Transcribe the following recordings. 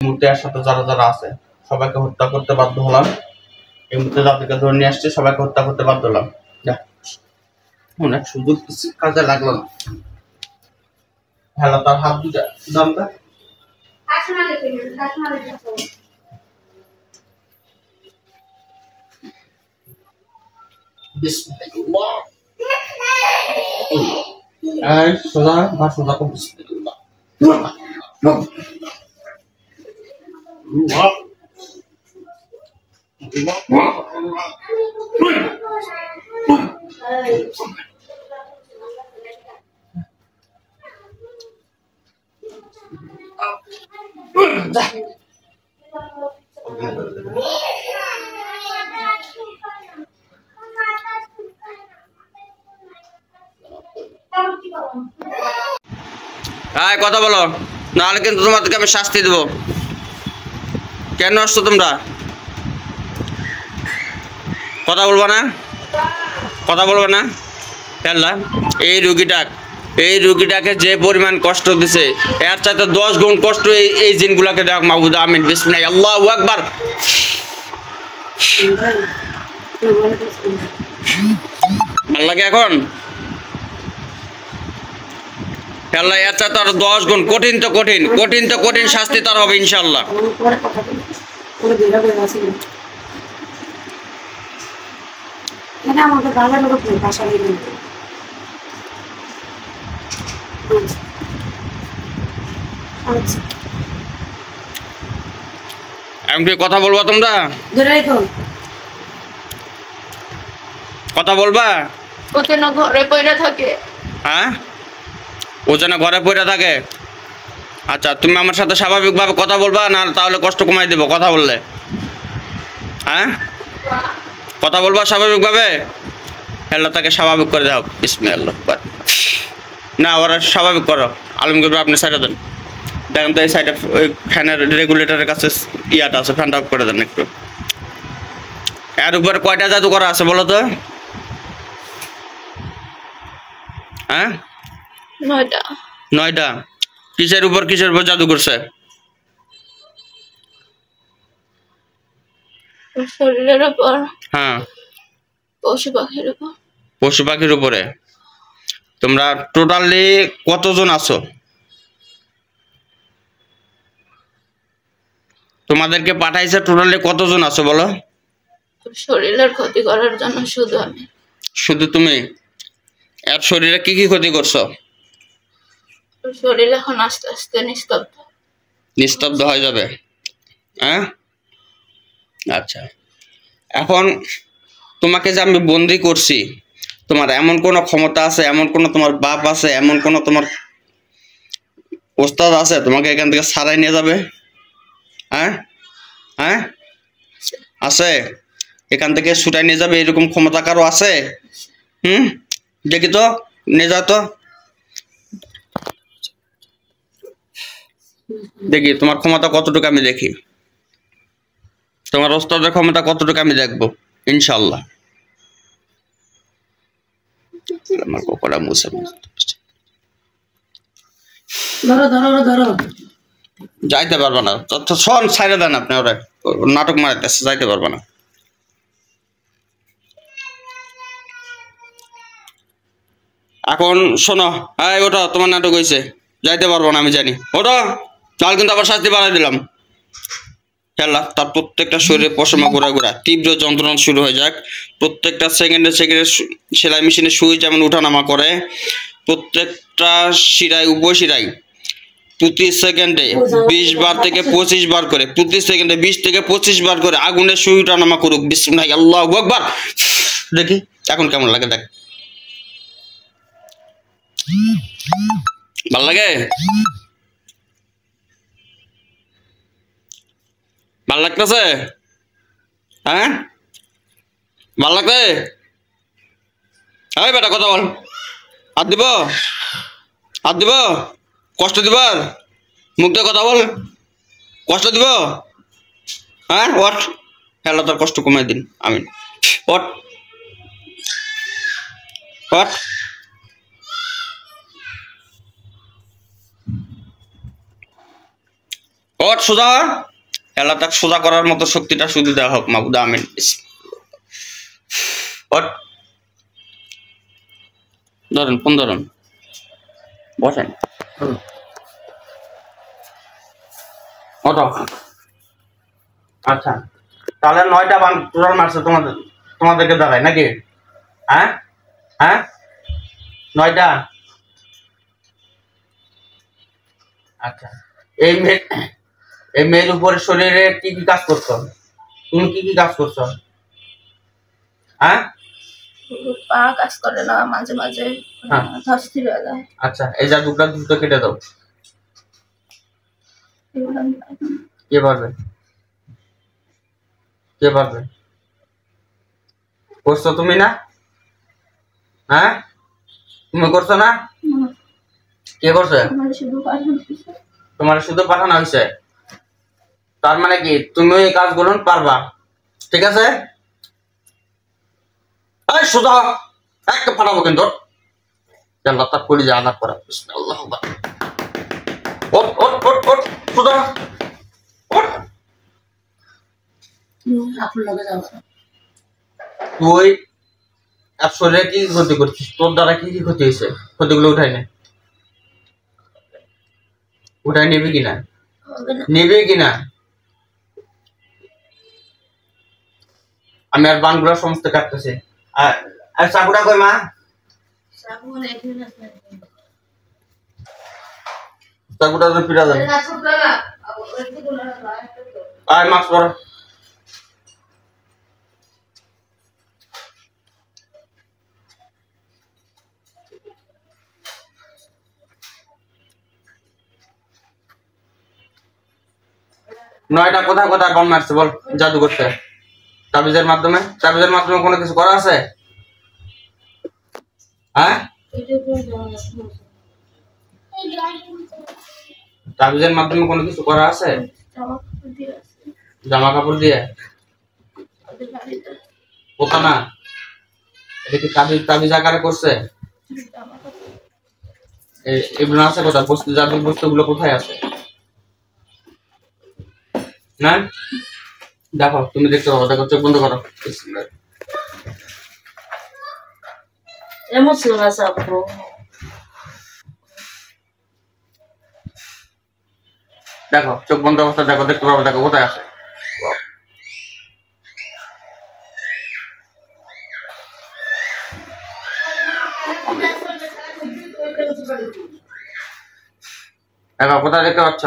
মুহূর্তে এর সাথে যারা যারা আছে সবাইকে হত্যা করতে বাধ্য হলাম। এই মুহূর্তে যাদেরকে ধরে নিয়ে আসছে সবাইকে হত্যা করতে বাধ্য হলাম। অনেক সুযোগ কাজে লাগলো না। হ্যালো, তার হাত দুটা দামটা সোজা বা সোজা কম কথা বলো, নাহলে কিন্তু তোমাদেরকে আমি শাস্তি দেবো। কেন আসছো তোমরা? কথা বলবা না? কথা বলবা না? খেলা এই রুগীটাকে যে পরিমাণ কষ্ট দিছে এর চাইতে 10 গুণ কষ্ট এই জিনগুলাকে দেখ মাহবুদ। আমিন, বিসমিল্লাহ, আল্লাহু আকবার। ভাল লাগে এখন? খেলা এর চাইতে আরো 10 গুণ কঠিন শাস্তি তার হবে ইনশাআল্লাহ। আমাকে ভালো লোক ভাষা এমনি কথা বলবা তোমরা? কথা বলবা? ও যেন ঘরে পড়ে থাকে। হ্যাঁ, ও যেন ঘরে পড়ে থাকে। আচ্ছা, তুমি আমার সাথে স্বাভাবিকভাবে কথা বলবা, না তাহলে কষ্ট কমাই দেবো কথা বললে? হ্যাঁ, কথা বলবা স্বাভাবিকভাবে? হ্যালো, তাকে স্বাভাবিক করে দাও। বিসমিল্লাহ। না, ওরা স্বাভাবিক করো। আলমগীর আপনি সাইডে দেন। দেখেন তো এই সাইডে ওই ফ্যানের রেগুলেটরের কাছে ইয়াটা আছে, ফ্যানটা অফ করে দেন একটু। এর উপরে কয়টা জাদু করা আছে বলো তো? হ্যাঁ, 9টা। কিসের উপর জাদু করছে? শরীরের উপর। হ্যাঁ, পশু পাখির উপরে। তোমরা টোটালি কতজন আছো? তোমাদেরকে পাঠাইছে টোটালি কতজন আছো বলো? শরীরের ক্ষতি করার জন্য শুধু তুমি? এর শরীরে কি কি ক্ষতি করছো? শরীর এখন আস্তে আস্তে নিস্তব্ধ হয়ে যাবে। হ্যাঁ, আচ্ছা। এখন তোমাকে যে আমি বন্দি করছি, তোমার এমন কোনো ক্ষমতা আছে, এমন কোনো তোমার বাপ আছে, এমন কোনো তোমার ওস্তাদ আছে তোমাকে এখান থেকে ছাড়াই নিয়ে যাবে? হ্যাঁ হ্যাঁ, আছে? এখান থেকে ছুটাই নিয়ে যাবে এরকম ক্ষমতা কারো আছে? দেখি তো, নিয়ে যাও তো দেখি তোমার ক্ষমতা কতটুকু আমি দেখি। তোমার ওস্তাদের ক্ষমতা কতটুকু আমি দেখবো ইনশাল্লাহ। আমার কোকড়া মুছে যাইতে পারবো না। সব ছাইড়ে দেন আপনি, ওরা নাটক মারাইতেছে, যাইতে পারবো না। এখন শোনো, এই ওটা তোমার নাটক হয়েছে, যাইতে পারবো না আমি জানি। ওটা কাল কিন্তু আবার শাস্তি বাড়াই দিলাম। খেলা তার প্রত্যেকটা শরীরে পশমা ঘোরা তীব্র যন্ত্রণা শুরু হয়ে যাক। প্রত্যেকটা সেকেন্ডে সেলাই মেশিনে সুই যেমন উঠানামা করে, প্রত্যেকটা শিরায় উপশিরায় প্রতি সেকেন্ডে 20 বার থেকে 25 বার করে, প্রতি সেকেন্ডে 20 থেকে 25 বার করে আগুনের সুই উঠানামা করুক। বিসমিল্লাহ, আল্লাহু আকবার। দেখি এখন কেমন লাগে, দেখ। ভাল লাগে? ভাল লাগতেছে? হ্যাঁ, ভাল লাগবে? এই বেটা কথা বল। হাত দিব? হাত দিব? কষ্ট দিবার? মুখ দিয়ে কথা বল। কষ্ট দিব? হ্যাঁ, ওয়াট। হ্যালো, তার কষ্ট কমাই দিন। আমিন। ওয়াট ওয়াট ওঠ সোজা হ। আল্লাহ তাকে সোজা করার মতো শক্তিটা শুধু দেওয়া হোক মাবুদ, আমিন। ওঠ, ধরেন ফোন ধরুন, বসেন, ওঠো। আচ্ছা, তাহলে 9টা বান টোটাল মারছে তোমাদেরকে দেখায় নাকি? হ্যাঁ হ্যাঁ, 9টা। আচ্ছা, এই মেয়ের উপরে শরীরে কি কি কাজ করছো? তুমি কি কি কাজ করছো? হ্যাঁ, পা কাজ করে না মাঝে মাঝে, অস্থির হয়ে যায়। আচ্ছা, এই জাদুটা দ্রুত কেটে দাও। কে পারবে? কে পারবে? করছো তুমি না? হ্যাঁ, তুমি করছো না? কে করছে? তোমার শুধু পাঠানো হয়েছে। তার মানে কি তুমি এই কাজগুলো পারবা? ঠিক আছে, এই সোজা একটা ফাটাবো কিন্তু। আল্লাহ তার কলিজা আঘাত করা। বিসমিল্লাহ। ওঠ ওঠ ওঠ ওঠ, সোজা ওঠ। তুই শরীরে কি ক্ষতি করছিস? তোর দ্বারা কি কি ক্ষতি হয়েছে? ক্ষতিগুলো উঠাই নে। উঠাই নিবি কিনা? নিবি কিনা? আমি আর বানগুলো সমস্ত কাটতেছি। আর চাকুটা কই মা? চাকুটা তো পিটা দেন। আয় মাস্ক পর। নয়টা কোথায় কোথায় বম মারছে বল, জাদু করতে? তাবিজের মাধ্যমে? তাবিজের মাধ্যমে কোনো কিছু করা আছে? হ্যাঁ, তাবিজের মাধ্যমে কোনো কিছু করা আছে? জামা কাপড় দিয়ে? ওটা না, এটা কি তাবিজ তাবিজ আকারে করছে? এগুলো আছে কোথায়? বস্তু, জাদুর বস্তুগুলো কোথায় আছে? না, দেখো, তুমি দেখতে পাবো। দেখো, চোখ বন্ধ করো। দেখো, চোখ বন্ধ অবস্থা দেখো, দেখতে পাবো। দেখো কোথায় আছে। দেখো কোথায় দেখতে পাচ্ছ?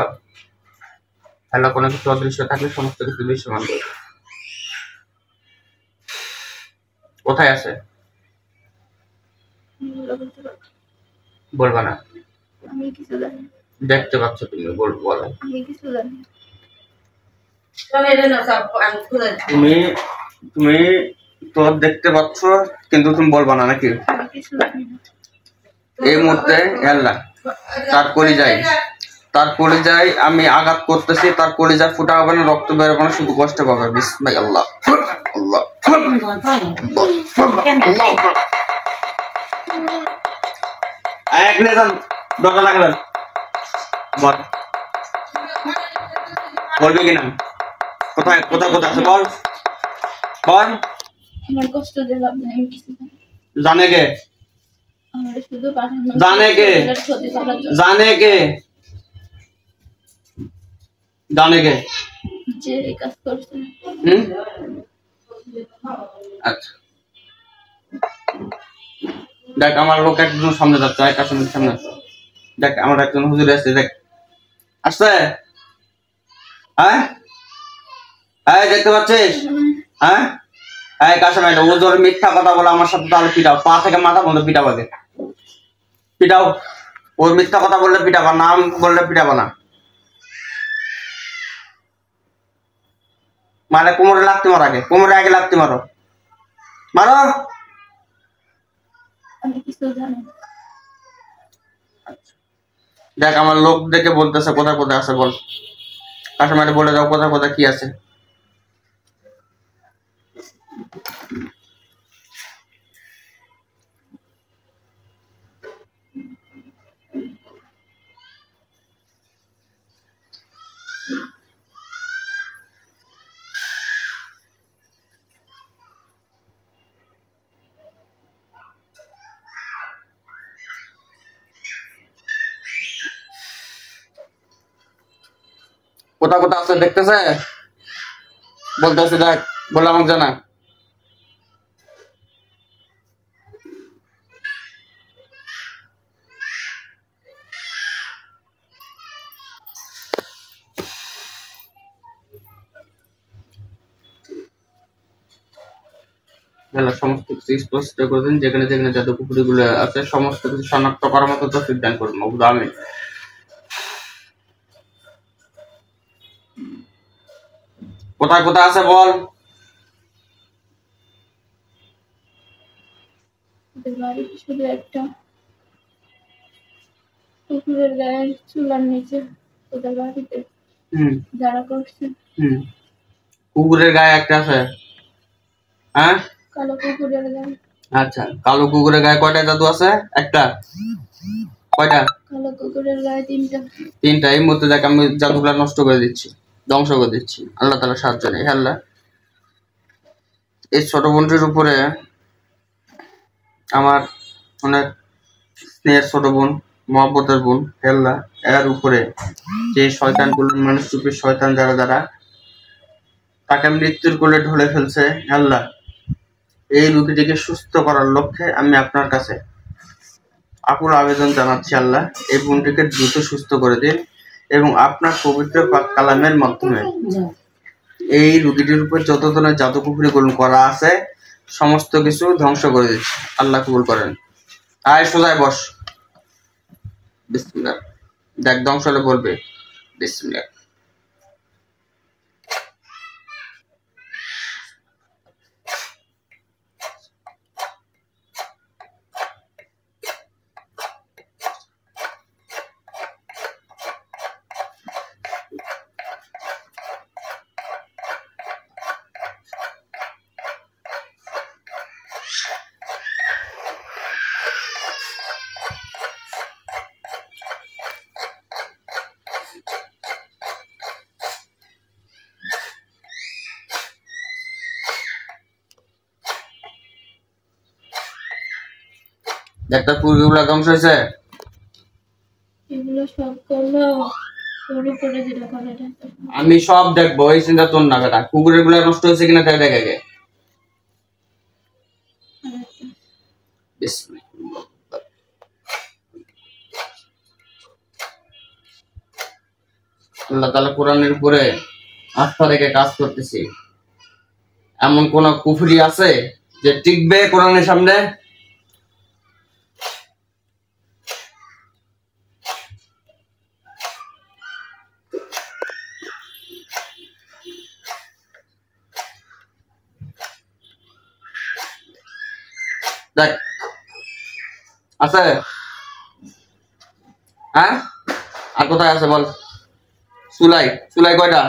আল্লাহ কোনো কিছু অদৃশ্য থাকলে সমস্ত কিছু দৃশ্যমান করে। কোথায় আছে? বলবা না? আমি কিছু জানি। দেখতে পাচ্ছ তুমি, বলবো বলো। আমি কিছু জানি। তুমি তুমি তো দেখতে পাচ্ছ, কিন্তু তুমি বলবা না নাকি? আমি কিছু জানি না। এই মুহূর্তে আল্লাহ তার কলিজায় আমি আঘাত করতেছি। তার কলিজায় ফুটা হবে না, রক্ত বেরোবে না, শুধু কষ্ট পাবে। বিসমিল্লাহ। আল্লাহ এক নেজান দরজা লাগবেন। বল, বলবি কিনা? কোথায় কোথায় কোথায় আছে বল, বল। আমার কষ্ট দিলাম না, আমি কিছু জানি। জানে কে? আমার শুধু পাঠানো। জানে কে? জানে কে? জানে কে? যে এই কাজ করছে। আচ্ছা, দেখ আমার লোক একজন সামনে যাচ্ছে, এক আসনের সামনে আছে। দেখ আমার একজন হুজুর আছে, দেখ আসছে। হ্যাঁ হ্যাঁ, দেখতে পাচ্ছিস? হ্যাঁ হ্যাঁ, কাছে ম্যাডাম, ও ধর মিথ্যা কথা বলে আমার সাথে, তাহলে পিটাও, পা থেকে মাথা বন্ধ পিটাও, আগে পিটাও। ওর মিথ্যা কথা বললে পিটাবা, নাম বললে পিটাবা না। মানে কোমরে লাগতে মারো, আগে কোমরে আগে লাগতে মারো, মারো। আমি কিছু জানি না। দেখ আমার লোক দেখে বলতেছে কোথায় কোথায় আছে, বল। কাস্টমারে বলে দাও কোথায় কোথায় কি আছে। কোথাও কোথাও আছে দেখতেছে, বলতেছে দেখ, বলে আমাকে জানা। সমস্ত কিছু স্পষ্ট করে দিন, যেখানে যেখানে জাদু কুকুরি গুলো আছে সমস্ত কিছু শনাক্ত করার মতো তৌফিক দান করুন। আমি কোথায় কোথায় আছে বল। বাড়িতে শুধু একটা কুকুরের গায়ের চুলার নিচে ওদের বাড়িতে যারা করছে। কুকুরের গায়ে একটা আছে, হ্যাঁ কালো কুকুরের গায়ে। আচ্ছা, কালো কুকুরের গায়ে কয়টা জাদু আছে? একটা। কয়টা? কালো কুকুরের গায়ে তিনটা। তিনটা। এই মুহূর্তে দেখ আমি জাদুগুলা নষ্ট করে দিচ্ছি, ধ্বংস করে দিচ্ছি। আল্লাহ তাআলা সাহায্য নেই। আল্লাহ, এই ছোট বোনটির উপরে আমার অনেক স্নেহের ছোট বোন, মহব্বতের বোন, আল্লাহ এর উপরে যে শয়তানগুলো, মানুষ রূপী শয়তান যারা যারা তাকে মৃত্যুর কোলে ঢলে ফেলছে, আল্লাহ এই রোগীটিকে সুস্থ করার লক্ষ্যে আমি আপনার কাছে আকুল আবেদন জানাচ্ছি। আল্লাহ এই বোনটিকে দ্রুত সুস্থ করে দিন এবং আপনার পবিত্র পাক কালামের মাধ্যমে এই রোগীটির উপর যত ধরনের জাদু কুফরি করা আছে সমস্ত কিছু ধ্বংস করে দিচ্ছি। আল্লাহ কবুল করেন। আয় সোজায় বস। বিসমিল্লাহ। দেখ ধ্বংস হলে বলবে বিসমিল্লাহ। একটা কুকুরগুলা ধ্বংস হয়েছে। এগুলো সব করলো ওর উপরে যেটা করে। আমি সব দেখবো, এই চিন্তা তোর না বেটা। কুকুরের গুলা নষ্ট হয়েছে কিনা তাই দেখে গে। আল্লাহ তাআলা কোরআনের উপরে আস্থা রেখে কাজ করতেছি। এমন কোন কুফরি আছে যে টিকবে কোরআনের সামনে? দেখ আছে, হ্যাঁ আর কোথায় আছে বল। চুলাই চুলাই কয়টা?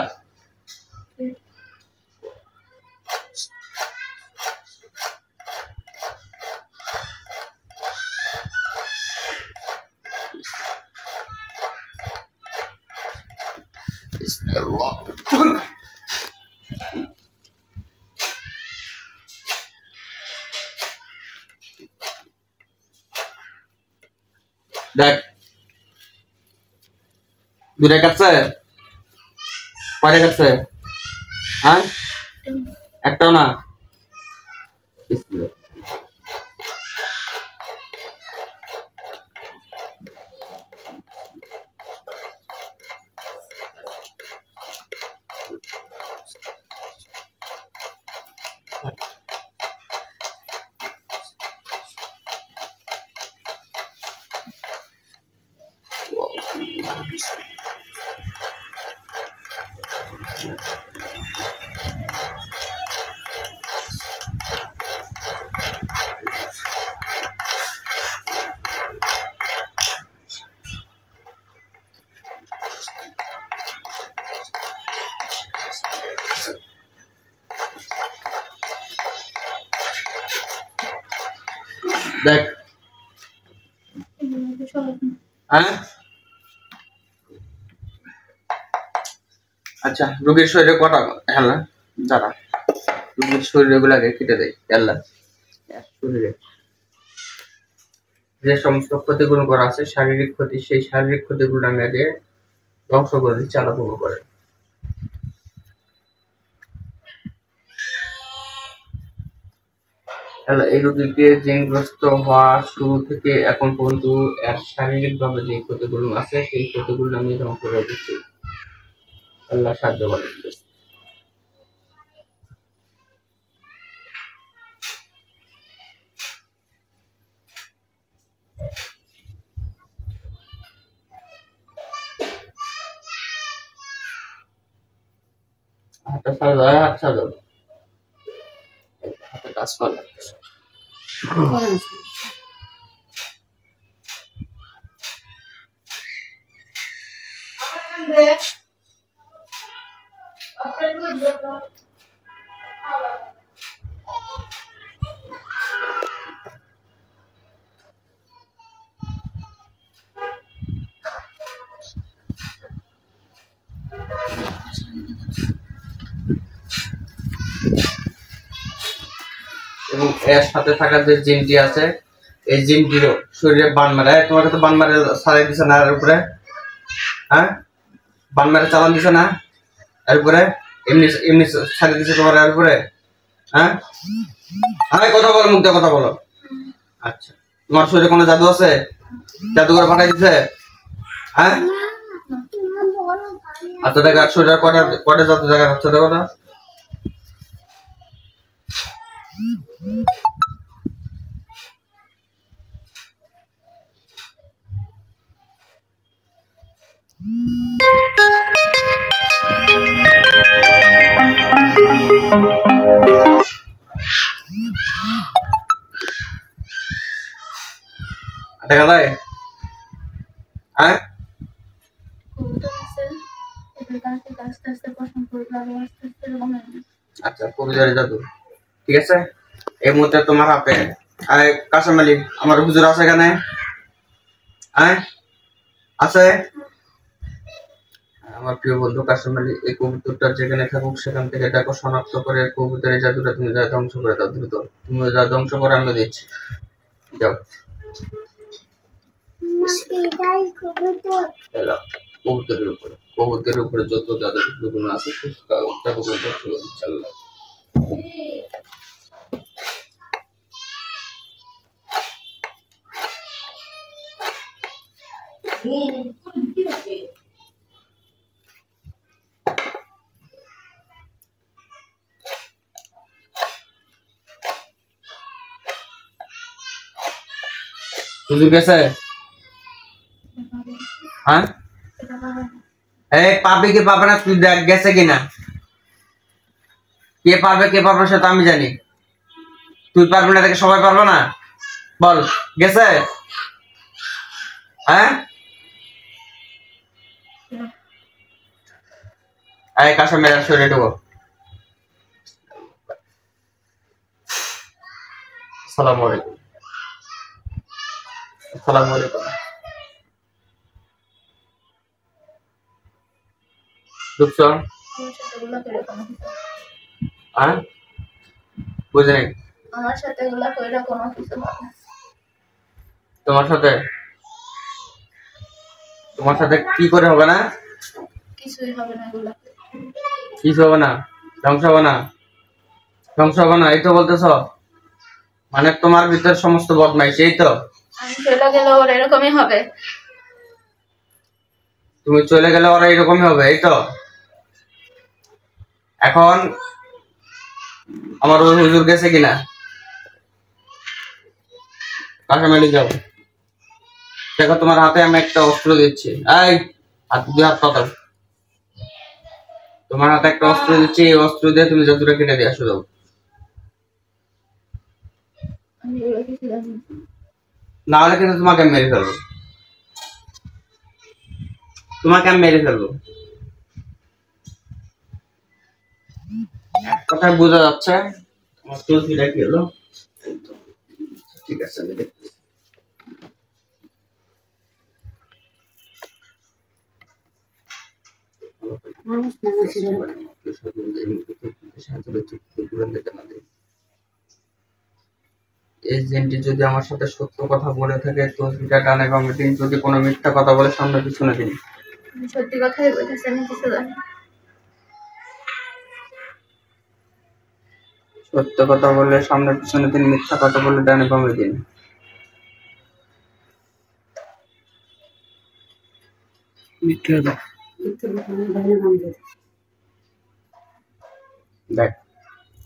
দেখ দুটা কাটছে, কয়টা কাটছে? হ্যাঁ একটাও না। দেখ হ্যাঁ আচ্ছা, রোগীর শরীরে কটা হেলা দাঁড়া, রোগীর শরীরে গুলাকে কেটে দেয় আল্লাহ। শরীরে যে সমস্ত ক্ষতিগুলো করা আছে শারীরিক ক্ষতি, সেই শারীরিক ক্ষতিগুলো আমি আগে ধ্বংস করে দিচ্ছি। আল্লাহ কবুল করে। এই রোগীকে জিনগ্রস্ত হওয়া শুরু থেকে এখন পর্যন্ত এর শারীরিকভাবে যে ক্ষতিগুলো আছে সেই ক্ষতিগুলো আমি ধ্বংস করে দিচ্ছি। আল্লাহ সাহায্য করেন। হাতটা সাজা, হাত সাজা, হাতে কাজ করা লাগতেছে। এবং এর সাথে থাকা যে জিনটি আছে এই জিনটিরও শরীরে বান মারে। তোমাকে তো বান মারে ছাড়াই দিছে না এর উপরে, হ্যাঁ বান মারে চালান দিছে না এর উপরে, এমনি এমনি ছাড়িয়ে দিছে তোমার এর উপরে, হ্যাঁ হ্যাঁ কথা বলো, মুখ দিয়ে কথা বলো। আচ্ছা তোমার শরীরে কোনো জাদু আছে? জাদু করে পাঠাই দিছে, হ্যাঁ? আচ্ছা দেখ শরীরে কটা কটা জাদু জায়গা হচ্ছে দেখো না। দেখা যায়, হ্যাঁ আচ্ছা কবিতার জাদু ঠিক আছে। এই মুহূর্তে তোমার হাতে কাসেম আলী আমার হুজুর আছে এখানে, হ্যাঁ আছে আমার প্রিয় বন্ধু কাসেম আলী। এই কবুতরটা যেখানে থাকুক সেখান থেকে দেখো শনাক্ত করে কবুতরের জাদুটা তুমি যা ধ্বংস করে দাও দ্রুত। তুমি যা ধ্বংস করে আমি দিচ্ছি, যাও। কবুতরের উপরে, কবুতরের উপরে যত জাদুগুলো আছে জাদুগুলো ধ্বংস করে দিচ্ছে আল্লাহ। হুজুর গেছে, হ্যাঁ এই পাবে কি পাবে না তুই দেখ গেছে কিনা। কে পারবে কে পারবে সেটা আমি জানি, তুই পারবি না দেখে সবাই পারবে না, বল গেছে, হ্যাঁ এই কাসেম মেরা শরীরে ঢুকো। আসসালামু আলাইকুম, আসসালামু আলাইকুম। ঢুকছো, হ্যাঁ বুঝে নাই আমার সাথে এগুলা কইরা কোনো কিছু হবে না। তোমার সাথে, তোমার সাথে কি করে হবে না? কিছুই হবে না এগুলা, কিছু হবে না, ধ্বংস হবে না, ধ্বংস হবে না এই তো বলতেছ? মানে তোমার ভিতর সমস্ত বদমাইশ এই তো? আমি চলে গেলে ওর এরকমই হবে। তুমি চলে গেলে ওরা এরকমই হবে এই তো? এখন আমার ওই হুজুর গেছে কিনা, কাসেম আলী যাও দেখো। তোমার হাতে আমি একটা অস্ত্র দিচ্ছি, এই হাত দিয়ে হাত পাতাও। তোমার হাতে একটা অস্ত্র দিচ্ছি, এই অস্ত্র দিয়ে তুমি যতটা কেটে দিয়ে আসো যাও। আমি এগুলো কিছু জানি না। না হলে কিন্তু তোমাকে আমি মেরে ফেলবো, তোমাকে আমি মেরে ফেলবো। এক কথায় বোঝা যাচ্ছে আমার চলছিটা কি হলো। ঠিক আছে আমি দেখছি। এজেন্টটি যদি আমার সাথে সত্য কথা বলে থাকে তো সেটা টানে কমিটি, যদি কোনো মিথ্যা কথা বলে সামনে পিছনে দিন। আমি সত্যি কথাই বলতেছি, আমি কিছু জানি না। সত্য কথা বললে সামনে পিছনে দিন, মিথ্যা কথা বললে ডানে বামে দিন। দেখ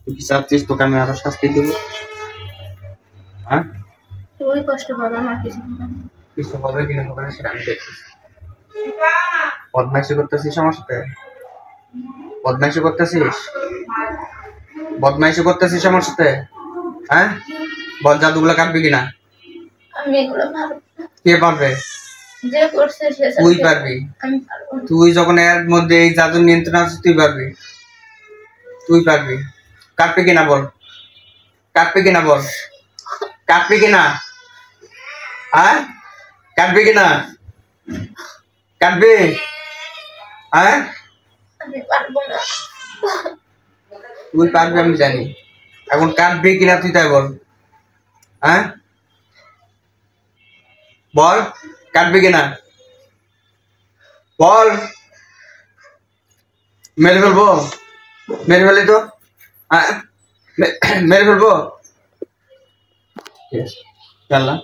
তুই কি চাচ্ছিস তোকে আমি আরো শাস্তি দেবো? হ্যাঁ, তুই কষ্ট পাবে, আমার কিছু হবে না। কিছু হবে কিনা হবে না সেটা আমি দেখতেছি। বদমাইশি করতেছিস আমার সাথে? বদমাইশি করতেছিস? বদমাইশি করতেছিস আমার সাথে? হ্যাঁ বল, জাদুগুলো কাটবি কিনা? আমি এগুলো পারবো না। কে পারবে? যে করছে সে তুই পারবি। আমি পারবো না। তুই যখন এর মধ্যে এই জাদুর নিয়ন্ত্রণ আছে তুই পারবি। তুই পারবি। কাটবি কিনা বল? কাটবি কিনা বল? কাটবি কিনা? হ্যাঁ কাটবি কিনা? কাটবি? হ্যাঁ আমি পারবো না। তুই পারবি আমি জানি। এখন কাটবি কিনা তুই তাই বল। হ্যাঁ বল, কাটবি কিনা বল। মেরে ফেলবো? মেরে ফেলি তো? হ্যাঁ মেরে ফেলবো? জানলাম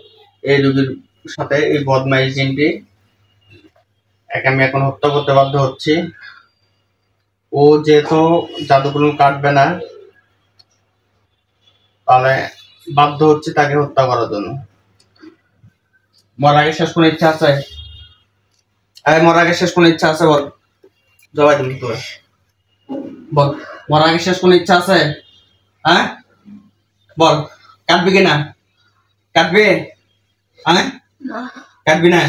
এই রোগীর সাথে এই বদমাইশ জিনটি একে আমি এখন হত্যা করতে বাধ্য হচ্ছি। ও যেহেতু জাদুগুলো কাটবে না, তাহলে বাধ্য হচ্ছে তাকে হত্যা করার জন্য। মরার আগে শেষ কোনো ইচ্ছা আছে? মরার আগে শেষ কোনো ইচ্ছা আছে বল, জবাই দিন তোর বল। মরার আগে শেষ কোনো ইচ্ছা আছে? হ্যাঁ বল, কাটবি কিনা? কাটবি? হ্যাঁ না। কাটবি না?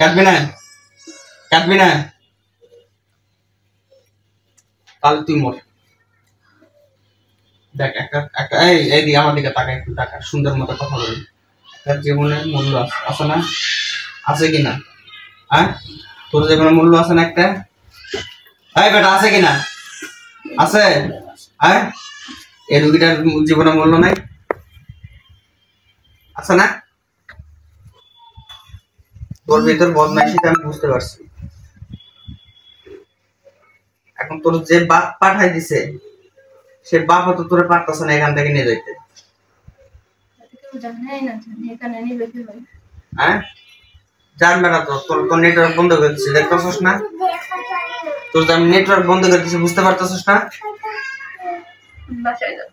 কাটবি না? কাটবি না? তাহলে তুই মর। দেখ একটা একটা এই দিকে আমার দিকে তাকা, একটু তাকা, সুন্দর মতো কথা বলি। তার জীবনের মূল্য আছে না? আছে কিনা? হ্যাঁ তোর জীবনের মূল্য আছে না একটা? এই বেটা আছে কিনা? আছে? হ্যাঁ এই রুগীটার জীবনের মূল্য নাই? আছে না? তোর ভিতর বদমাইশিটা আমি বুঝতে পারছি। এখন তোর যে বাপ পাঠাই দিছে সে বাপ হয়তো তোরে পারতেছে না এখান থেকে নিয়ে যাইতে। কেউ জানেই না এখানে নিবে কি হবে। হ্যাঁ জানবে না তো, তোর তোর নেটওয়ার্ক বন্ধ করে দিচ্ছে, দেখতেছিস না? তোর যে আমি নেটওয়ার্ক বন্ধ করে দিচ্ছি বুঝতে পারতেছিস না? বাসায় যাও।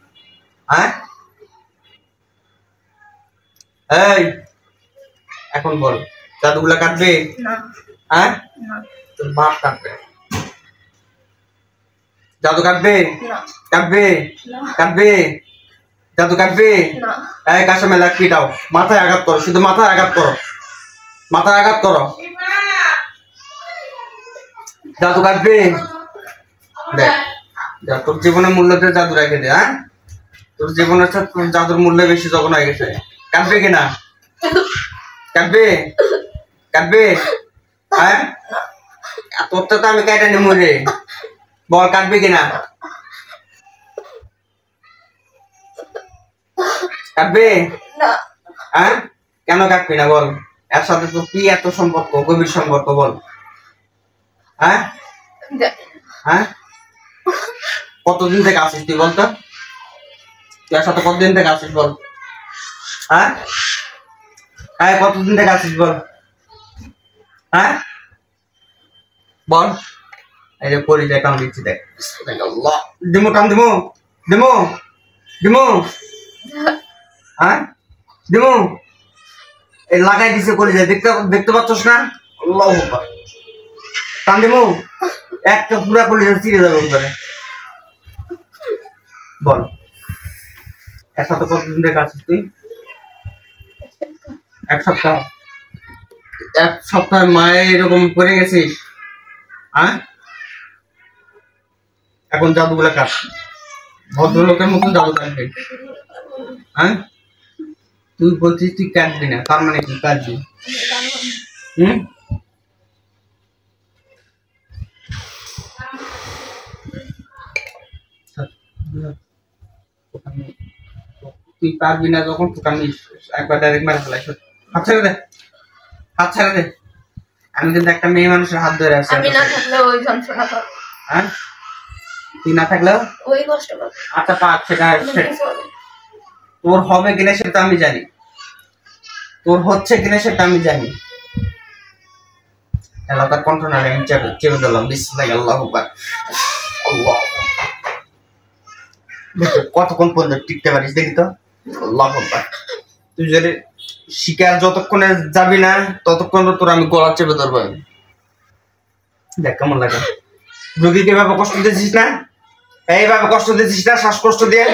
হ্যাঁ এই এখন বল, জাদুগুলা কাটবে? না। হ্যাঁ না। তোর বাপ কাটবে। জাদু কাটবে? না। কাটবে? না। কাটবে? জাদু কাটবে? না। এই কাছে মেলা পিটাও, মাথায় আঘাত করো, শুধু মাথায় আঘাত করো, মাথায় আঘাত করো। জাদু কাটবে? দেখ যা তোর জীবনের মূল্যতে জাদু রেখে দে। হ্যাঁ তোর জীবনের সাথে তোর জাদুর মূল্য বেশি যখন হয়ে গেছে। কাটবে কিনা? কাটবে? কাটবে? হ্যাঁ তোর তো আমি কেটে নেবো রে, বল কাটবে কিনা? কাটবে? না। হ্যাঁ কেন কাটবি না বল? এর সাথে তোর কি এত সম্পর্ক, গভীর সম্পর্ক বল? হ্যাঁ হ্যাঁ কতদিন থেকে আছিস তুই বলতো? তুই এর সাথে কতদিন থেকে আছিস বল? হ্যাঁ হ্যাঁ কতদিন থেকে আছিস বল? হ্যাঁ বল। এই যে পরিচয় কাম দিচ্ছি দেখ, দিমু কাম দিমু দিমু দিমু। হ্যাঁ দিমু এই লাগাই দিছে পরিচয়, দেখতে দেখতে পাচ্ছস না? আল্লাহু আকবার, কাম দিমু একটা পুরা পরিচয় চিড়ে যাবে ওখানে। বল এর সাথে কতদিন থেকে আছিস তুই? এক সপ্তাহ? এক সপ্তাহ মায়ের এরকম পড়ে গেছিস? হ্যাঁ এখন জাদুগুলা কাট, ভদ্রলোকের মতো জাদু কাটবে। হ্যাঁ তুই বলছিস তুই কাটবি না, তার মানে কি কাটবি? হুম তুই পারবি না যখন তোকে আমি একবার ডাইরেক্ট মারা ফেলাই। হাত ছেড়ে দে, হাত ছেড়ে দে। আমি কিন্তু একটা মেয়ে মানুষের হাত ধরে আছি। আমি না থাকলে ওই যন্ত্রণা করো। হ্যাঁ তুই না থাকলেও ওই কষ্ট পাবে। আচ্ছা পাক, সেটা কিছু হবে না। তোর হবে কিনা সেটা আমি জানি, তোর হচ্ছে কিনা সেটা আমি জানি। এলাকার কন্ট্রোল আমি চেপে দিলাম। বিসমিল্লাহ, আল্লাহু আকবার। আল্লাহ, কতক্ষণ পর্যন্ত টিকতে পারিস দেখি তো। আল্লাহু আকবার। তুই যদি শিকার যতক্ষণে যাবি না ততক্ষণ তোর আমি গলা চেপে ধরবো। দেখ কেমন লাগে। রোগীকে এভাবে কষ্ট দিয়েছিস না, এইভাবে কষ্ট দিয়েছিস না, শ্বাসকষ্ট দিয়ে,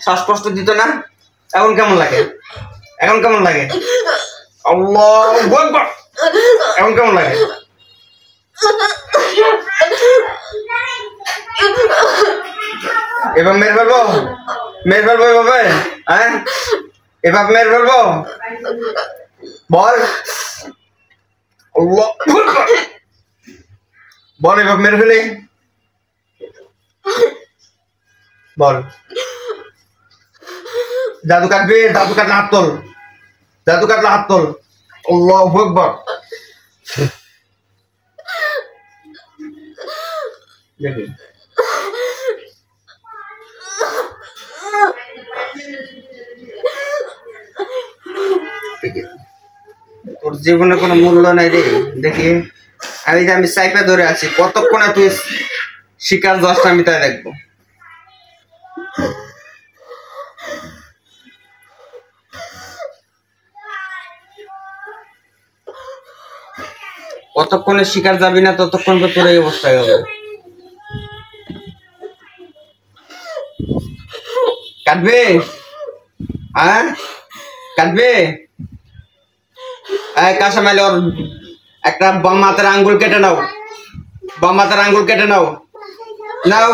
শ্বাসকষ্ট দিত না। এখন কেমন লাগে? এখন কেমন লাগে? আল্লাহু আকবার। এখন কেমন লাগে? এবার মেরে ফেলবো, মেরে ফেলবো এভাবে? হ্যাঁ, এভাবে মেরে ফেলবো? বল। আল্লাহু আকবার। বল, এভাবে মেরে ফেলি? বল। জাদু কাটবি? জাদু কাটলে হাত তোল, জাদু কাটলে হাত তোল। আল্লাহু আকবার। দেখি তোর জীবনে কোনো মূল্য নাই রে। দেখি আমি সাইপে ধরে আছি, কতক্ষণে তুই শিকার দশটা আমি তাই দেখবো। কতক্ষণে শিকার যাবি না ততক্ষণ তো তোর এই অবস্থায় হবে। কাটবে? হ্যাঁ কাটবে? কাঁচা মাইলে ওর একটা বাম হাতের আঙ্গুল কেটে নাও, বাম হাতের আঙ্গুল কেটে নাও। নাও।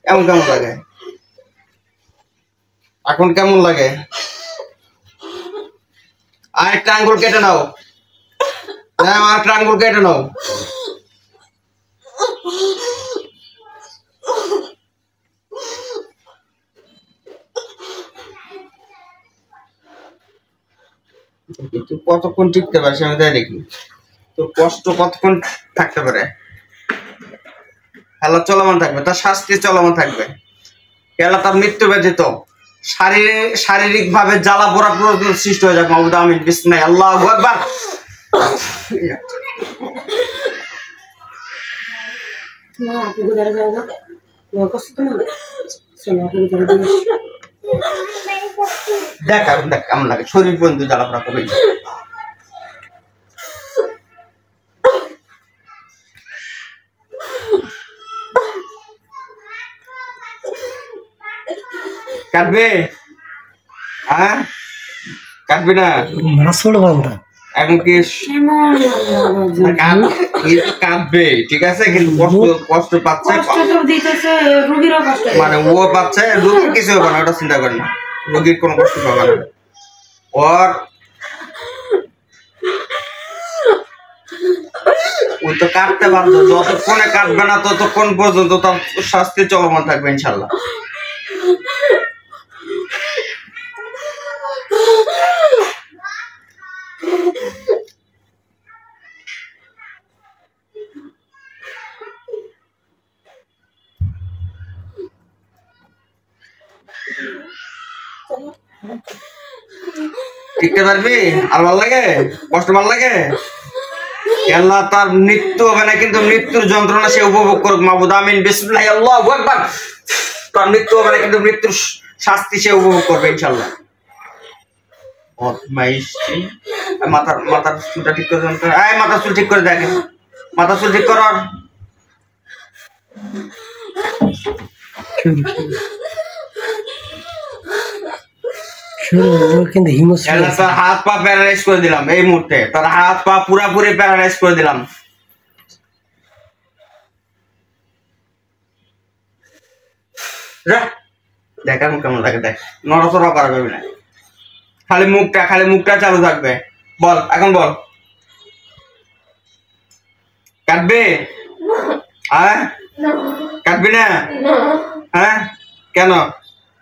এমন কেমন লাগে? এখন কেমন লাগে? আর একটা আঙ্গুল কেটে নাও। হ্যাঁ, আর একটা আঙ্গুল কেটে নাও। তুই কতক্ষণ টিকতে পারিস আমি তাই দেখি, তোর কষ্ট কতক্ষণ থাকতে পারে। খেলা চলমান থাকবে, তার শাস্তি চলমান থাকবে। খেলা তার মৃত্যু ব্যতীত শারীরিক ভাবে জ্বালা পোড়া সৃষ্টি হয়ে যাবে। মাহমুদ আমিন। বিসমিল্লাহ, আল্লাহু আকবার। দেখ দেখ কেমন লাগে, শরীর বন্ধু জ্বালা পোড়া করবে। কাটবে? হ্যাঁ কাটবি না? এখন কি কাঁদবে? ঠিক আছে, কিন্তু কষ্ট পাচ্ছে, মানে ও পাচ্ছে। রোগীর কিছু হবে না, ওটা চিন্তা করে না। রোগীর কোনো কষ্ট পাবে না। ওর ও তো কাটতে পারতো, যতক্ষণে কাটবে না ততক্ষণ পর্যন্ত তার শাস্তি চলমান থাকবে ইনশাল্লাহ। টিকতে পারবি? আর ভাল লাগে? কষ্ট ভাল লাগে? আল্লাহ তার মৃত্যু হবে না, কিন্তু মৃত্যুর যন্ত্রণা সে উপভোগ করুক। মাহমুদ আমিন। বিসমিল্লাহ, আল্লাহু আকবার। তার মৃত্যু হবে না, কিন্তু মৃত্যুর শাস্তি সে উপভোগ করবে ইনশাল্লাহ। মাথার চুলটা ঠিক করে দেন। মাথার চুল ঠিক করে দেখেন, মাথার চুল ঠিক কর। তার হাত পা প্যারালাইজ করে দিলাম এই মুহূর্তে, তার হাত পা পুরাপুরি প্যারালাইজ করে দিলাম। দেখ এখন কেমন লাগে, দেখ নড়াচড়া করা যাবে না, খালি মুখটা চালু থাকবে। বল, এখন বল। কাটবে? হ্যাঁ কাটবি না? হ্যাঁ কেন?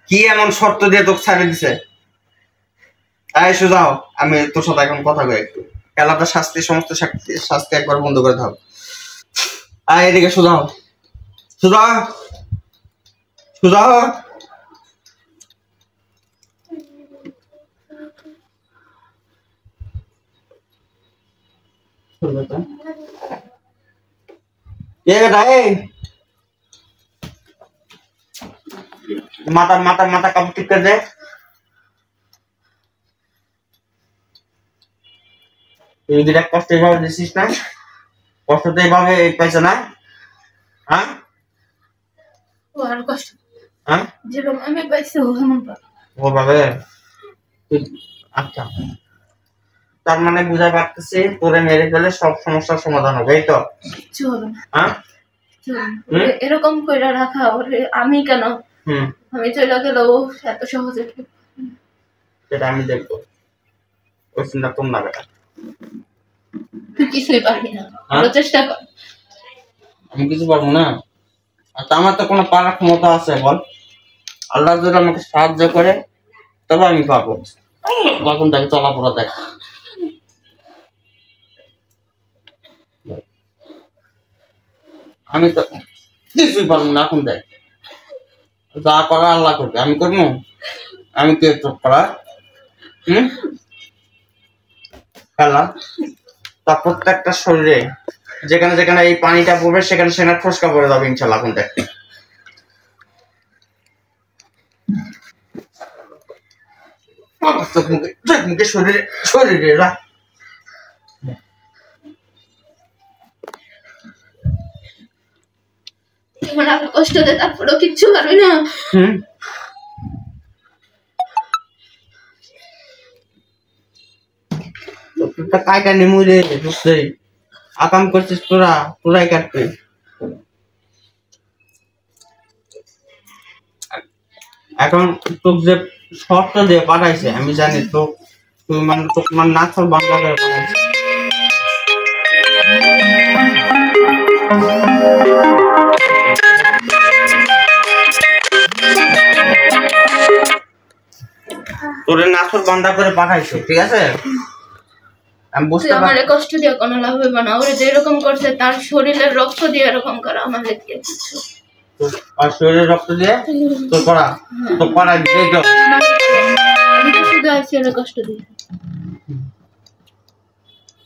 কি এমন শর্ত দিয়ে তোকে ছাড়ে দিছে? সোজা হোক, আমি তোর সাথে এখন কথা কই একটু। এলাকার শাস্তি, সমস্ত শাস্তি একবার বন্ধ করে দাও। আয় এদিকে সোজা হ। সোজা সোজা হ। माता माता माता कब ठीक कर दे। कष्ट दिसिस ना कष्ट तो पाइस ना हाँ कष्ट हाँ যেরকম আমি পাইছি ওখানে ও ভাবে আচ্ছা তার মানে বুঝা পারতেছি তোরে মেরে ফেলে সব সমস্যার সমাধান হবে এই তো কিছু হবে না হ্যাঁ এরকম কইরা রাখা ওরে আমি কেন আমি চলে গেল এত সহজে সেটা আমি দেখবো ওই চিন্তা তোর না বেটা তুই কিছুই পারবি না আরো চেষ্টা কর আমি কিছু পারবো না আচ্ছা আমার তো কোনো পারার ক্ষমতা আছে বল আল্লাহ যদি আমাকে সাহায্য করে তবে আমি পাবো তখন তাকে চলাফেরা দেখ আমি তো কিছুই পারবো না এখন দেখ যা করা আল্লাহ করবে আমি করবো আমি কে চোখ করা খেলা তার প্রত্যেকটা শরীরে যেখানে যেখানে এই পানিটা পড়বে সেখানে সেখানে ফসকা পড়ে যাবে ইনশাল্লাহ এখন দেখ মুখে শরীরে শরীরে রাখ কষ্ট দেয় তারপরেও কিচ্ছু পারবি না কাইটা নিমুরে ঢুকছে আকাম করছিস তোরা তোরাই কাটবে এখন তোকে যে শর্ত দিয়ে পাঠাইছে আমি জানি তো তুই মানে তোকে মানে নাচর বাংলা করে পাঠাইছে তোরে নাচর বান্দা করে পাঠাইছে ঠিক আছে আমি বুঝতে পারি কষ্ট দিয়ে কোনো লাভ হবে না ওরে যেরকম করছে তার শরীরের রক্ত দিয়ে এরকম করা আমাদের দিয়ে কিছু আর শরীরের রক্ত দিয়ে তো করা তো করা দিয়ে তো আমি তো শুধু আছি ওরে কষ্ট দিয়ে